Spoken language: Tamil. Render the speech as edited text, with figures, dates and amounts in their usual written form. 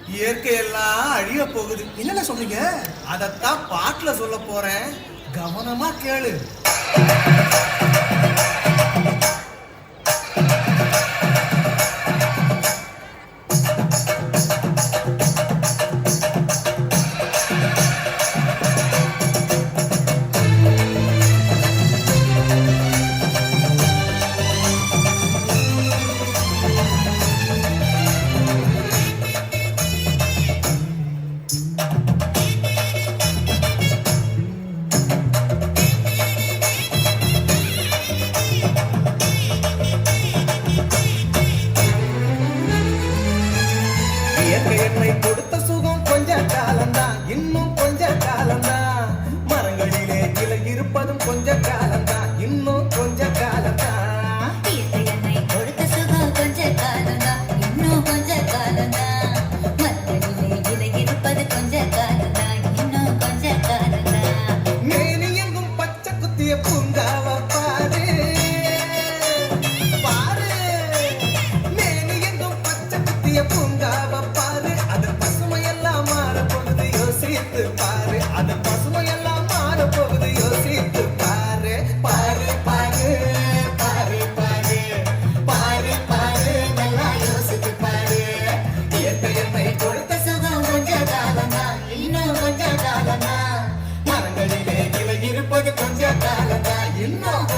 இயற்கை எல்லாம் அழிய போகுது. என்னென்ன சொல்றீங்க? அதத்தான் பாட்டுல சொல்ல போறேன், கவனமா கேளு. என்னை கொடுத்த சுகம் கொஞ்ச காலம்தான், இன்னும் கொஞ்ச காலம்தான். மரங்களிலே இலை இருப்பதும் கொஞ்ச காலம்தான், இன்னும் கொஞ்ச காலம்தான். என்னை கொடுத்த சுகம் கொஞ்ச காலம்தான், இன்னும் கொஞ்ச காலம்தான். மரங்களிலே இலை இருப்பது கொஞ்ச காலம்தான், இன்னும் கொஞ்ச காலம்தான். மேனி எங்கும் பச்சை குத்திய பூங்காவ பாரு பாரு, மேனி எங்கும் பச்சை குத்திய பூங்காவ பாரு. பாரு, அது பசுமையெல்லாம் மாற போகுது, யோசித்து பாரு. பாரு பாரு பாரு பாரு பாரு பாரு, நல்லா யோசித்து பாரு. இயற்கை என்னை கொடுத்த சுகம் கொஞ்ச காலம்தான், இன்னும் கொஞ்ச காலம்தான். மரங்களிலே இலை இருப்பது கொஞ்ச காலம்தான், இன்னும்